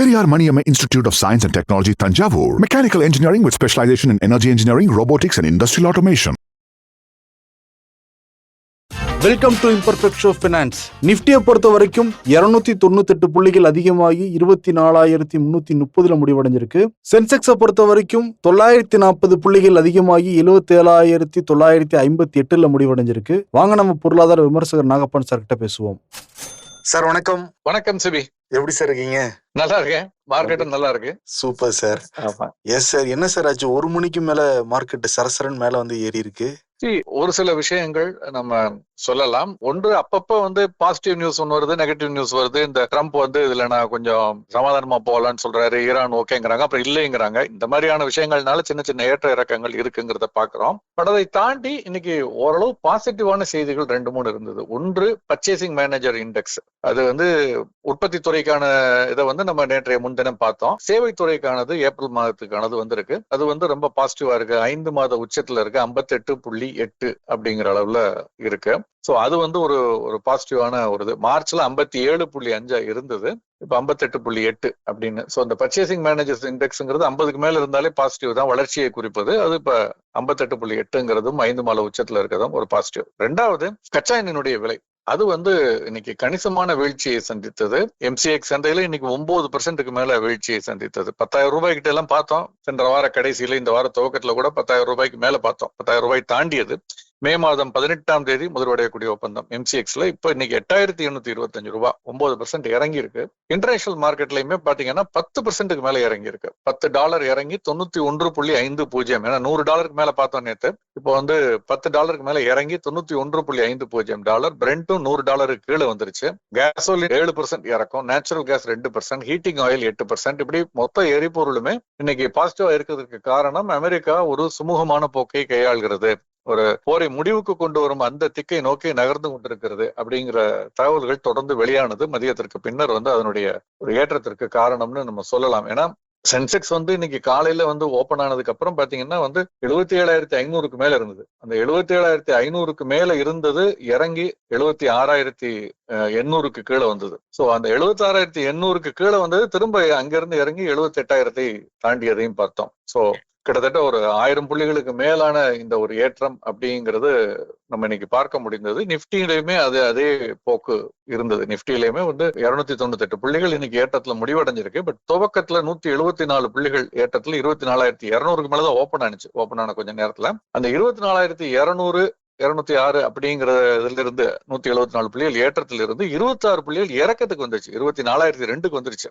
Periyar Maniamma Institute of Science and Technology, Thanjavur. Mechanical engineering with specialization in energy engineering, robotics and industrial automation. Welcome to imperfect show finance. நிஃப்டியை பொறுத்த வரைக்கும் 298 புள்ளிகள் அதிகமாகி 24,330 முடிவடைஞ்சிருக்கு. சென்செக்ஸை பொறுத்த வரைக்கும் 940 புள்ளிகள் அதிகமாகி 77,958 முடிவடைஞ்சிருக்கு. வாங்க நம்ம பொருளாதார விமர்சகர் நாகப்பன் சார் கிட்ட பேசுவோம். சார் வணக்கம். வணக்கம் சிபி. எப்படி சார் இருக்கீங்க? நல்லா இருக்கேன். மார்க்கெட்டும் நல்லா இருக்கு. Super sir. Yes sir. என்ன சார் ஆச்சு? 1 மணிக்கு மேல மார்க்கெட் சரசரன் மேல வந்து ஏறி இருக்கு. ஒரு சில விஷயங்கள் நம்ம சொல்லலாம். ஒன்று, அப்பப்ப வந்து பாசிட்டிவ் நியூஸ் ஒன்று வருது, நெகட்டிவ் நியூஸ் வருது. இந்த ட்ரம்ப் வந்து இதுல நான் கொஞ்சம் சமாதானமா போகலான்னு சொல்றாரு, ஈரான் ஓகேங்கிறாங்க, அப்புறம் இல்லைங்கிறாங்க. இந்த மாதிரியான விஷயங்கள்னால சின்ன சின்ன ஏற்ற இறக்கங்கள் இருக்குங்கிறத பாக்குறோம். பட் அதை தாண்டி இன்னைக்கு ஓரளவு பாசிட்டிவான செய்திகள் 2-3 இருந்தது. ஒன்று, பர்ச்சேசிங் மேனேஜர் இண்டெக்ஸ். அது வந்து உற்பத்தி துறைக்கான இதை வந்து நம்ம நேற்றைய முன்தினம் பார்த்தோம். சேவை துறைக்கானது ஏப்ரல் மாதத்துக்கானது வந்திருக்கு. அது வந்து ரொம்ப பாசிட்டிவா இருக்கு. 5 மாத உச்சத்துல இருக்கு. 58.8 அப்படிங்கிற அளவுல இருக்கு. சோ அது வந்து ஒரு பாசிட்டிவான ஒரு இது. மார்ச்ல 57.5 இருந்தது, இப்ப 58.8 அப்படின்னு. சோ இந்த பர்ச்சேசிங் மேனேஜர்ஸ் இண்டெக்ஸ்ங்கிறது 50க்கு மேல இருந்தாலே பாசிட்டிவ் தான், வளர்ச்சியை குறிப்பது. அது இப்ப 58.8ங்கிறதும் 5 மாத உச்சத்துல இருக்கிறதும் ஒரு பாசிட்டிவ். 2வது, கச்சா எண்ணெயினுடைய விலை. அது வந்து இன்னைக்கு கணிசமான வீழ்ச்சியை சந்தித்தது. எம்சிஎக்ஸ் சந்தையில இன்னைக்கு 9% மேல வீழ்ச்சியை சந்தித்தது. 10,000 ரூபாய்கிட்ட எல்லாம் பார்த்தோம் சென்ற வார கடைசியில. இந்த வார துவக்கத்துல கூட 10,000 ரூபாய்க்கு மேல பார்த்தோம். 10,000 ரூபாய் தாண்டியது. மே மாதம் 18ஆம் தேதி முதல்வடையக்கூடிய ஒப்பந்தம் எம்சிஎக்ஸ்ல. இப்ப இன்னைக்கு 8,825 ரூபாய், 9% இறங்கி இருக்கு. இன்டர்நேஷனல் மார்க்கெட்லயுமே பாத்தீங்கன்னா 10%க்கு மேல இறங்கி இருக்கு. $10 இறங்கி 91.50. ஏன்னா $100 மேல பார்த்தோம் நேத்து. இப்போ வந்து $10 மேல இறங்கி $91.50. பிரெண்டும் $100 கீழே வந்துருச்சு. கேசோலின் 7% இறக்கும், நேச்சுரல் கேஸ் 2%, ஹீட்டிங் ஆயில் 8%. இப்படி மொத்த எரிபொருளுமே இன்னைக்கு பாசிட்டிவா இருக்கிறதுக்கு காரணம் அமெரிக்கா ஒரு சுமூகமான போக்கை கையாள்கிறது, ஒரு போரை முடிவுக்கு கொண்டு வரும் அந்த திக்கை நோக்கி நகர்ந்து கொண்டிருக்கிறது அப்படிங்கிற தகவல்கள் தொடர்ந்து வெளியானது. மதியத்திற்கு பின்னர் வந்து அதனுடைய ஒரு ஏற்றத்திற்கு காரணம்னு நம்ம சொல்லலாம். ஏன்னா சென்செக்ஸ் வந்து இன்னைக்கு காலையில வந்து ஓபன் ஆனதுக்கு அப்புறம் பாத்தீங்கன்னா வந்து 77,500க்கு மேல இருந்தது. அந்த 77,500க்கு மேல இருந்தது இறங்கி 76,800க்கு கீழே வந்தது. சோ அந்த 76,800க்கு கீழே வந்தது திரும்ப அங்கிருந்து இறங்கி 78,000 தாண்டியதையும் பார்த்தோம். சோ கிட்டத்தட்ட ஒரு 1000 புள்ளிகளுக்கு மேலான இந்த ஒரு ஏற்றம் அப்படிங்கிறது நம்ம இன்னைக்கு பார்க்க முடிந்தது. நிப்டியிலுமே அதே போக்கு இருந்தது. நிப்டியிலுமே வந்து 298 புள்ளிகள் இன்னைக்கு ஏற்றத்துல முடிவடைஞ்சிருக்கு. பட் துவக்கத்துல 174 புள்ளிகள் ஏற்றத்துல 24,200க்கு மேலதான் ஓபன் ஆனிச்சு. ஓபன் ஆன கொஞ்ச நேரத்துல அந்த 24,200 206 அப்படிங்கிற இதுல இருந்து 174 புள்ளிகள் ஏற்றத்துல இருந்து 26 புள்ளிகள் இறக்கத்துக்கு வந்துருச்சு. 24,002க்கு வந்துருச்சு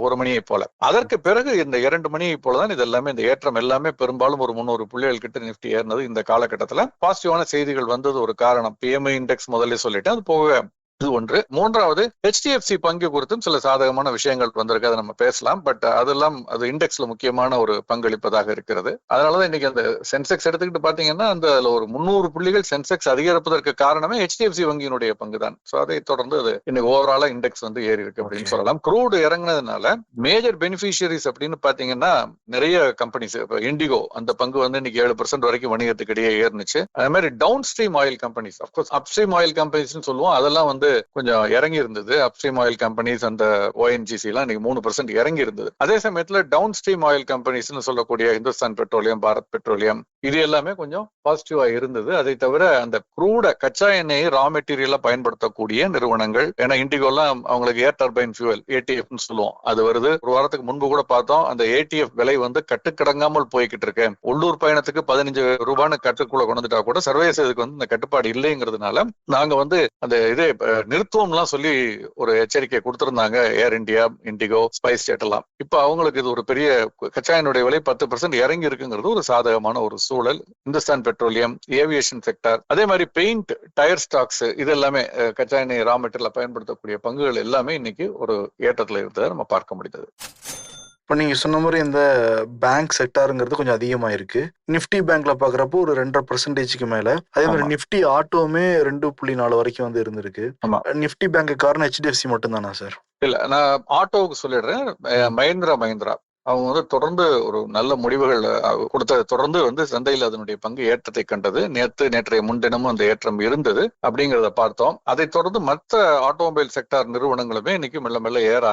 ஒரு மணியை போல. அதற்கு பிறகு இந்த 2 மணியை போலதான் இது எல்லாமே, இந்த ஏற்றம் எல்லாமே பெரும்பாலும் ஒரு 300 புள்ளிகள் கிட்ட நிப்டி ஏறினது. இந்த காலகட்டத்துல பாசிட்டிவான செய்திகள் வந்தது ஒரு காரணம். பிஎம்ஐ இண்டெக்ஸ் முதல்ல சொல்லிட்டேன், அது போக இது ஒன்று. 3வது, HDFC பங்கு குறித்தும் சில சாதகமான விஷயங்கள் வந்திருக்கு, அதை நம்ம பேசலாம். பட் அதெல்லாம் அது இண்டெக்ஸ்ல முக்கியமான ஒரு பங்களிப்பதாக இருக்கிறது. அதனாலதான் இன்னைக்கு அந்த சென்செக்ஸ் எடுத்துக்கிட்டு பாத்தீங்கன்னா அந்த ஒரு 300 புள்ளிகள் சென்செக்ஸ் அதிகரிப்பதற்கு காரணமே HDFC வங்கியினுடைய பங்கு தான். சோ அதை தொடர்ந்து அது இன்னைக்கு ஓவராலா இண்டெக்ஸ் வந்து ஏறி இருக்கு அப்படின்னு சொல்லலாம். க்ரூடு இறங்குனதுனால மேஜர் பெனிஃபிஷியரிஸ் அப்படின்னு பாத்தீங்கன்னா நிறைய கம்பெனிஸ். இப்ப இண்டிகோ அந்த பங்கு வந்து இன்னைக்கு 7% வரைக்கும் வணிகத்துக்கு இடையே ஏறினுச்சு. அதே மாதிரி downstream oil companies, of course upstream oil companies சொல்லுவோம், அதெல்லாம் வந்து கொஞ்சம் இறங்கி இருந்தது. அப்ஸ்ட்ரீம் ஆயில் கம்பெனிஸ் அந்த ONGC எல்லாம் இன்னைக்கு 3% இறங்கி இருந்தது. அதே சமயத்துல டவுன் ஸ்ட்ரீம் ஆயில் கம்பெனிஸ் சொல்லக்கூடிய இந்துஸ்தான் பெட்ரோலியம், பாரத் பெட்ரோலியம், இது எல்லாமே கொஞ்சம் பாசிட்டிவா இருந்தது. அதை தவிர அந்த க்ரூட கச்சா எண்ணெயை ரா மெட்டீரியலா பயன்படுத்தக்கூடிய நிறுவனங்கள், ஏன்னா இண்டிகோ எல்லாம் அவங்களுக்கு ஏர் டர்பைன் ஃபியூவல் ATF சொல்லுவோம், அது வருது. ஒரு வாரத்துக்கு முன்பு கூட பார்த்தோம், அந்த ATF விலை வந்து கட்டுக்கடங்காமல் போய்கிட்டு இருக்கு. உள்ளூர் பயணத்துக்கு 15 ரூபான்னு கட்டுக்குள்ள கொண்டுட்டா கூட சர்வதேச இதுக்கு வந்து இந்த கட்டுப்பாடு இல்லைங்கிறதுனால நாங்க வந்து அந்த இதே நிறுத்துவோம்லாம் சொல்லி ஒரு எச்சரிக்கை கொடுத்திருந்தாங்க ஏர் இந்தியா, இண்டிகோ, ஸ்பைஸ் ஜெட் எல்லாம். இப்ப அவங்களுக்கு இது ஒரு பெரிய கச்சா எண்ணெயுடைய விலை 10% இறங்கி இருக்குங்கிறது ஒரு சாதகமான ஒரு சூழல். இந்துஸ்தான் பெட்ரோலியம், ஏவியேஷன் செக்டார், அதே மாதிரி பெயிண்ட், டயர் ஸ்டாக்ஸ், இது எல்லாமே கச்சா எண்ணெய் ரா மெட்டீரியல் பயன்படுத்தக்கூடிய பங்குகள் எல்லாமே இன்னைக்கு ஒரு ஏற்றத்துல இருந்ததை நம்ம பார்க்க முடிந்தது. இப்போ நீங்க சொன்ன மாதிரி இந்த பேங்க் செக்டாருங்கிறது கொஞ்சம் அதிகமா இருக்கு. நிப்டி பேங்க்ல பாக்குறப்போ ஒரு 2.5%க்கு மேல. அதே மாதிரி நிப்டி ஆட்டோவுமே 2.4 வரைக்கும் வந்து இருந்திருக்கு. நிப்டி பேங்க் காரணம் HDFC மட்டும் தானா சார்? இல்ல, நான் ஆட்டோவுக்கு சொல்லிடுறேன். மஹிந்திரா அவங்க வந்து தொடர்ந்து ஒரு நல்ல முடிவுகள் கொடுத்த, தொடர்ந்து வந்து சந்தையில் அதனுடைய பங்கு ஏற்றத்தை கண்டது. நேற்றைய முன்தினமும் அந்த ஏற்றம் இருந்தது அப்படிங்கிறத பார்த்தோம். அதை தொடர்ந்து மற்ற ஆட்டோமொபைல் செக்டார் நிறுவனங்களுமே இன்னைக்கு மெல்ல மெல்ல ஏற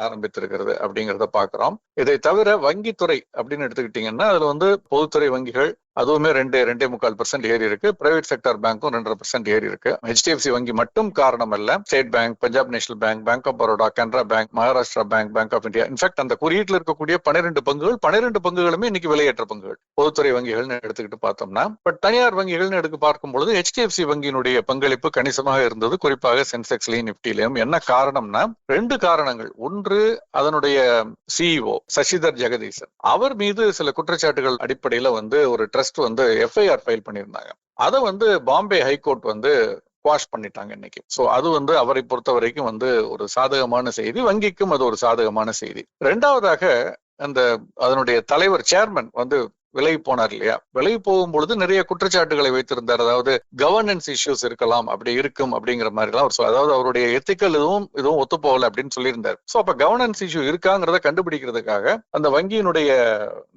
ஆரம்பித்திருக்கிறது அப்படிங்கிறத பாக்குறோம். இதை தவிர வங்கித்துறை அப்படின்னு எடுத்துக்கிட்டீங்கன்னா அதுல வந்து பொதுத்துறை வங்கிகள் அதுவுமே 2.25% ஏறி இருக்கு. பிரைவேட் செக்டர் பேங்க்கும் 2.5% ஏறி இருக்கு. HDFC வங்கி மட்டும் காரணம் அல்ல. State bank, Punjab national bank, bank of Baroda, Canara bank, Maharashtra bank, bank of India, in fact அந்த குறியீட்டில் இருக்கக்கூடிய 12 பங்குகளுமே இன்னைக்கு விலையேற்ற பங்குகள் பொதுத்துறை வங்கிகள்னு எடுத்துக்கிட்டு பார்த்தோம்னா. பட் தனியார் வங்கிகள்னு எடுத்து பார்க்கும்பொழுது HDFC வங்கியினுடைய பங்களிப்பு கணிசமாக இருந்தது, குறிப்பாக சென்செக்ஸ்லயும் நிப்டிலையும். என்ன காரணம்னா 2 காரணங்கள். ஒன்று, அதனுடைய CEO சசிதர் ஜெகதீசன் அவர் மீது சில குற்றச்சாட்டுகள் அடிப்படையில வந்து ஒரு ட்ரஸ்ட் வந்து FIR ஃபைல் பண்ணியிருந்தாங்க. அதை வந்து பாம்பே ஹைகோர்ட் வந்து குவாஷ் பண்ணிட்டாங்க இன்னைக்கு. சோ அது வந்து அவரை பொறுத்த வரைக்கும் வந்து ஒரு சாதகமான செய்தி, வங்கிக்கும் அது ஒரு சாதகமான செய்தி. 2வதாக அந்த அதனுடைய தலைவர் சேர்மன் வந்து விலகி போனார் இல்லையா? விலகி போகும் பொழுது நிறைய குற்றச்சாட்டுகளை வைத்திருந்தார். அதாவது கவர்னன்ஸ் இஷ்யூஸ் இருக்கலாம், அப்படி இருக்கும் அப்படிங்கிற மாதிரி எல்லாம் அதாவது அவருடைய எத்திக்கல் இதுவும் ஒத்து போகல அப்படின்னு சொல்லியிருந்தார். சோ அப்ப கவர்னன்ஸ் இஷ்யூ இருக்காங்கிறத கண்டுபிடிக்கிறதுக்காக அந்த வங்கியினுடைய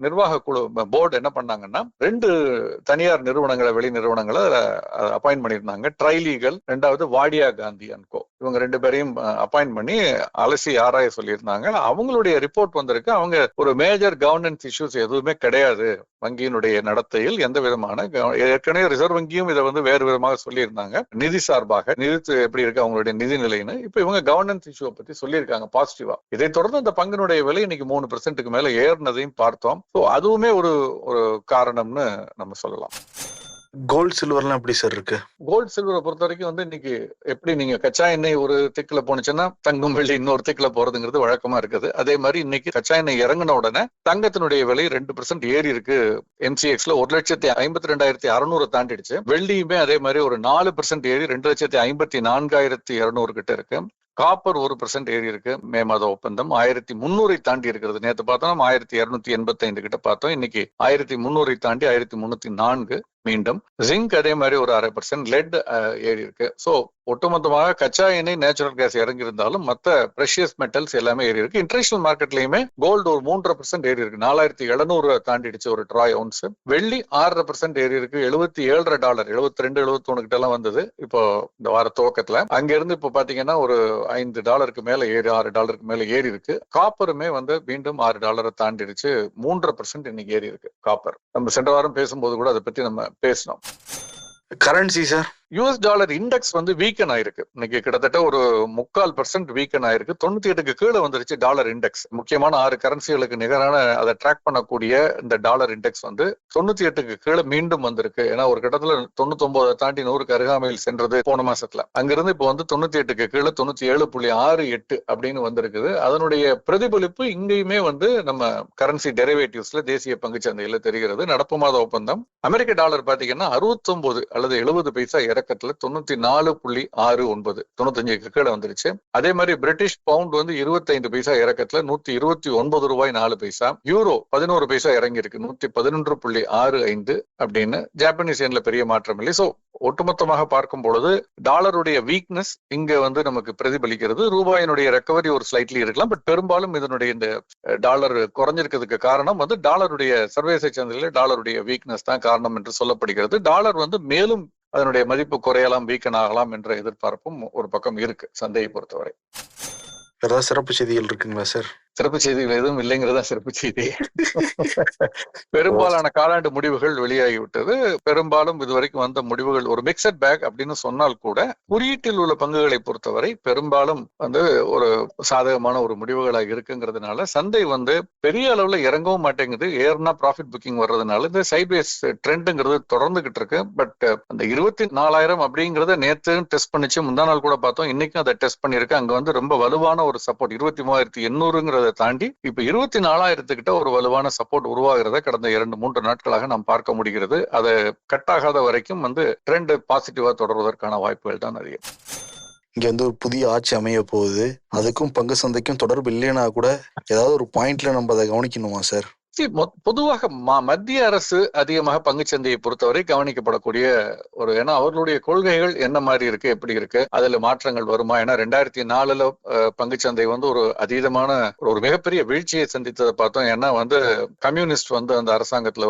நிர்வாக குழு போர்டு என்ன பண்ணாங்கன்னா 2 தனியார் நிறுவனங்களை, வெளி நிறுவனங்களை அப்பாயிண்ட் பண்ணியிருந்தாங்க. ட்ரைலீகல், 2வது வாடியா காந்தி அண்ட் கோ. இவங்க 2 பேரையும் அப்பாயிண்ட் பண்ணி அலசி ஆராய சொல்லியிருந்தாங்க. அவங்களுடைய ரிப்போர்ட் வந்திருக்கு. அவங்க ஒரு மேஜர் கவர்னன்ஸ் இஷ்யூஸ் எதுவுமே கிடையாது வங்கியினுடைய நடத்தையில், எந்த விதமான ஏற்கனவே ரிசர்வ் வங்கியும் இதை வந்து வேறு விதமாக சொல்லியிருந்தாங்க. நிதி சார்பாக நிதி எப்படி இருக்கு அவங்களுடைய நிதி நிலைன்னு. இப்ப இவங்க கவர்னன்ஸ் இஷ்யூ பத்தி சொல்லியிருக்காங்க பாசிட்டிவா. இதை தொடர்ந்து அந்த பங்கினுடைய விலை இன்னைக்கு 3%க்கு மேல ஏறினதையும் பார்த்தோம். சோ அதுவுமே ஒரு காரணம்னு நம்ம சொல்லலாம். கோல்டு சில்வர்லாம் எப்படி சார் இருக்கு? கோல்டு சில்வரை பொறுத்த வரைக்கும் வந்து இன்னைக்கு எப்படி நீங்க கச்சா எண்ணெய் ஒரு திக்குல போனுச்சுன்னா தங்கம் வெள்ளி இன்னொரு திக்குல போறதுங்கிறது வழக்கமா இருக்குது. அதே மாதிரி இன்னைக்கு கச்சா எண்ணெய் இறங்கின உடனே தங்கத்தினுடைய விலை 2% ஏறி இருக்கு. MCXல 1,52,600 தாண்டிடுச்சு. வெள்ளியுமே அதே மாதிரி ஒரு 4% ஏறி 2,54,200 கிட்ட இருக்கு. காப்பர் 1% ஏறி இருக்கு. மே மாத ஒப்பந்தம் 1300 தாண்டி இருக்கிறது. நேற்று பார்த்தோம் 1285 கிட்ட பார்த்தோம். இன்னைக்கு 1300 தாண்டி 1304. மீண்டும் ஜிங்க் அதே மாதிரி ஒரு 0.5%. லெட் ஏறி இருக்கு. சோ ஒட்டுமொத்தமாக கச்சா எண்ணெய், நேச்சுரல் கேஸ் இறங்கி இருந்தாலும் மற்ற பிரஷியஸ் மெட்டல்ஸ் எல்லாமே ஏறி இருக்கு. இன்டர்நேஷனல் மார்க்கெட்லயுமே கோல்டு ஒரு 3.5% ஏறி இருக்கு. 4700 தாண்டிடுச்சு ஒரு ட்ராய் அவுன்ஸ். வெள்ளி 6.5% ஏறி இருக்கு. $72, 72, 71 கிட்ட எல்லாம் வந்தது இப்போ இந்த வார துவக்கத்துல. அங்க இருந்து இப்ப பாத்தீங்கன்னா ஒரு $5 மேல ஏறி, $6 மேல ஏறி இருக்கு. காப்பருமே வந்து மீண்டும் $6 தாண்டிடுச்சு. 3.5% இன்னைக்கு ஏறி இருக்கு காப்பர். நம்ம சென்ற வாரம் பேசும்போது கூட அதை பத்தி நம்ம பேசணும். Currency sir, US dollar index வந்து வீக்கன் ஆயிருக்கு. இன்னைக்கு கிட்டத்தட்ட ஒரு 3/4% வீக்கன் ஆயிருக்கு. 98க்கு கீழே வந்துருச்சு டாலர் இண்டெக்ஸ். முக்கியமான 6 கரன்சிகளுக்கு நிகரான அதை ட்ராக் பண்ணக்கூடிய இந்த டாலர் இண்டெக்ஸ் வந்து 98க்கு கீழே மீண்டும் வந்திருக்கு. ஏன்னா ஒரு கட்டத்துல 99 தாண்டி 100க்கு அருகாமையில் சென்றது போன மாசத்துல. அங்கிருந்து இப்போ வந்து 98க்கு கீழே 97.68 அப்படின்னு வந்திருக்குது. அதனுடைய பிரதிபலிப்பு இங்கேயுமே வந்து நம்ம கரன்சி டெரிவேட்டிவ்ஸ்ல, தேசிய பங்குச்சந்தையில தெரிகிறது. நடப்பு மாத ஒப்பந்தம் அமெரிக்க டாலர் பாத்தீங்கன்னா 69 அல்லது 70 பைசா இறக்கத்துல 94.69, 95க்கு கீழே வந்துருச்சு. அதே மாதிரி பிரிட்டிஷ் பவுண்ட் வந்து 25 பைசா இறக்கத்துல 129 ரூபாய் 4 பைசா. யூரோ 11 பைசா இறங்கி இருக்கு, 111.65 அப்படின்னு. ஜாப்பனீஸ் எண்ல பெரிய மாற்றம் இல்லை. சோ ஒட்டுமொத்தமாக பார்க்கும் பொழுது டாலருடைய வீக்னஸ் இங்க வந்து நமக்கு பிரதிபலிக்கிறது. ரூபாயினுடைய ரெக்கவரி ஒரு ஸ்லைட்லி இருக்கலாம். பட் பெரும்பாலும் இதனுடைய இந்த டாலர் குறைஞ்சிருக்கிறதுக்கு காரணம் வந்து டாலருடைய சர்வதேச சந்தையில டாலருடைய வீக்னஸ் தான் காரணம் என்று சொல்லப்படுகிறது. டாலர் வந்து மேலும் அதனுடைய மதிப்பு குறையலாம், வீக்கன் ஆகலாம் என்ற எதிர்பார்ப்பும் ஒரு பக்கம் இருக்கு சந்தையை பொறுத்தவரை. ஏதாவது சிறப்பு செய்திகள் இருக்குங்களா சார்? சிறப்பு செய்திகள் எதுவும் இல்லைங்கிறதா சிறப்பு செய்தி. பெரும்பாலான காலாண்டு முடிவுகள் வெளியாகிவிட்டது. பெரும்பாலும் இதுவரைக்கும் வந்த முடிவுகள் ஒரு மிக்சட் பேக் அப்படின்னு சொன்னால் கூட குறியீட்டில் உள்ள பங்குகளை பொறுத்தவரை பெரும்பாலும் வந்து ஒரு சாதகமான ஒரு முடிவுகளாக இருக்குங்கிறதுனால சந்தை வந்து பெரிய அளவுல இறங்கவும் மாட்டேங்குது. ஏர்னா ப்ராஃபிட் புக்கிங் வர்றதுனால இந்த சைட்வேஸ் ட்ரெண்டுங்கிறது தொடர்ந்துகிட்டு இருக்கு. பட் அந்த 24,000 அப்படிங்கறத நேற்று டெஸ்ட் பண்ணிச்சு, முந்தா நாள் கூட பார்த்தோம். இன்னைக்கும் அதை டெஸ்ட் பண்ணிருக்கு. அங்க வந்து ரொம்ப வலுவான ஒரு சப்போர்ட் 23,800 தாண்டி இப்ப 24,000 கிட்ட ஒரு வலுவான சப்போர்ட் உருவாகிறத கடந்த 2-3 நாட்களாக நாம் பார்க்க முடிகிறது. அது கட் ஆகாத வரைக்கும் வந்து ட்ரெண்ட் பாசிட்டிவா தொடர்வதற்கான வாய்ப்புகள் தான் அதிகம். இங்க வந்து ஒரு புதிய ஆட்சி அமைய போகுது. அதுக்கும் பங்கு சந்தைக்கும் தொடர்பு இல்லைன்னா கூட ஏதாவது ஒரு பாயிண்ட்ல நம்ம அதை கவனிக்கணுமா சார்? பொதுவாக மத்திய அரசு அதிகமாக பங்குச்சந்தையை பொறுத்தவரை கவனிக்கப்படக்கூடிய ஏன்னா அவர்களுடைய கொள்கைகள் என்ன மாதிரி இருக்கு, எப்படி இருக்கு, அதுல மாற்றங்கள் வருமா? ஏன்னா 2004 பங்குச்சந்தை ஒரு அதீதமான ஒரு மிகப்பெரிய வீழ்ச்சியை சந்தித்ததை பார்த்தோம். ஏன்னா கம்யூனிஸ்ட் அந்த அரசாங்கத்துல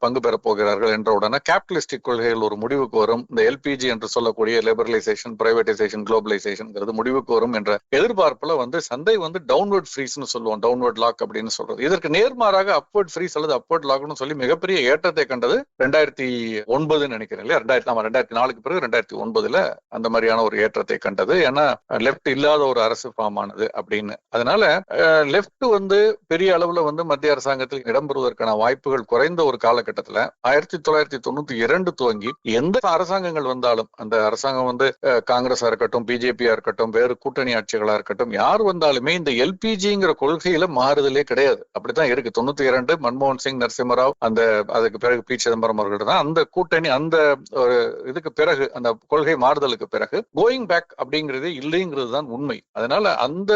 பங்கு பெற போகிறார்கள் என்ற உடனே கேபிட்டலிஸ்டிக் கொள்கைகள் ஒரு முடிவுக்கு வரும். இந்த எல்பிஜி என்று சொல்லக்கூடிய லிபரலைசேஷன், பிரைவேடைசேஷன், குளோபலைசேஷன் முடிவுக்கு வரும் என்ற எதிர்பார்ப்புல சந்தை டவுன்வர்ட் ஃப்ரீஸ்னு சொல்லுவோம், டவுன்வர்ட் லாக் அப்படின்னு சொல்றது. இதற்கு நேர்மாறாக அப்வர்ட் ஃப்ரீஸ் அல்லது அப்வர்ட் லாக்னு சொல்லி மிகப்பெரிய ஏற்றத்தை கண்டது 2009 நினைக்கிறேன் இல்லையா? 2004க்கு பிறகு 2009 அந்த மாதிரியான ஒரு ஏற்றத்தை கண்டது. ஏன்னா லெப்ட் இல்லாத ஒரு அரசு ஃபார்ம் ஆனது அப்படின்னு. அதனால லெப்ட் பெரிய அளவுல மத்திய அரசாங்கத்தில் இடம்பெறுவதற்கான வாய்ப்புகள் குறைந்த ஒரு காலகட்டத்துல 1992 துவங்கி எந்த அரசாங்கங்கள் வந்தாலும், அந்த அரசாங்கம் காங்கிரஸா இருக்கட்டும், பிஜேபியா இருக்கட்டும், வேறு கூட்டணி ஆட்சிகளா இருக்கட்டும், யார் வந்தாலுமே இந்த எல்பிஜிங்கிற கொள்கையில மாறுதலே கிடையாது. அப்படித்தான் இருக்கு. 92 மன்மோகன் சிங், நரசிம்மராவ், அதுக்கு பிறகு பி சிதம்பரம் அவர்கள் தான் அந்த கூட்டணி. அந்த இதுக்கு பிறகு, அந்த கொள்கை மாறுதலுக்கு பிறகு கோயிங் பேக் அப்படிங்கிறது இல்லைங்கிறது தான் உண்மை. அதனால அந்த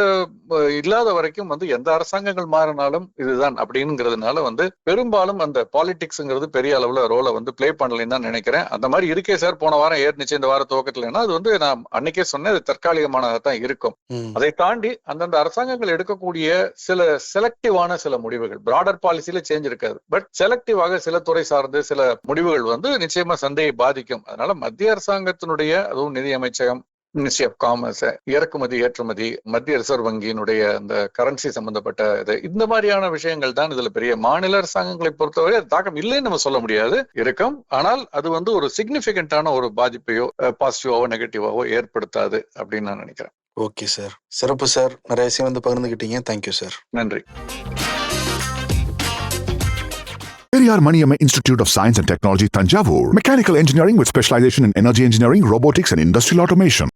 இல்லாத வரைக்கும் எந்த அரசாங்கங்கள் மாறினாலும் இதுதான் அப்படிங்கிறதுனால பெரும்பாலும் அந்த பாலிடிக்ஸ்ங்கிறது பெரிய அளவுல ரோலை பிளே பண்ணலன்னு தான் நினைக்கிறேன். அந்த மாதிரி இருக்கே சார். போன வாரம் ஏறிச்சு, இந்த வார துவக்கத்துல அது நான் அன்னைக்கே சொன்னேன், அது தற்காலிகமானதான் இருக்கும். அதை தாண்டி அந்தந்த அரசாங்கங்கள் எடுக்கக்கூடிய சில செலக்டிவான சில முடிவுகள், பிராடர் பாலிசியில சேஞ்ச் இருக்காது, பட் செலக்டிவாக சில துறை சார்ந்து சில முடிவுகள் நிச்சயமா சந்தையை பாதிக்கும். அதனால மத்திய அரசாங்கத்தினுடைய, அதுவும் நிதி அமைச்சகம், மினிஸ்ட்ரி ஆஃப் காமர்ஸ், இறக்குமதி ஏற்றுமதி, மத்திய ரிசர்வ் வங்கியினுடைய அந்த கரன்சி சம்பந்தப்பட்ட இந்த மாதிரியான விஷயங்கள் தான் இதுல பெரிய. மாநில அரசாங்கங்களை பொறுத்தவரை அது தாக்கம் இல்லைன்னு நம்ம சொல்ல முடியாது, இருக்கும். ஆனால் அது ஒரு சிக்னிபிகண்டான ஒரு பாதிப்பையோ பாசிட்டிவாவோ நெகட்டிவாவோ ஏற்படுத்தாது அப்படின்னு நான் நினைக்கிறேன். ஓகே சார், சிறப்பு சார். நிறைய விஷயம் பகிர்ந்துக்கிட்டீங்க. Thank you sir. நன்றி. Periyar Maniamma Institute of Science and Technology, Tanjavur. Mechanical engineering with specialization in energy engineering, robotics and industrial automation.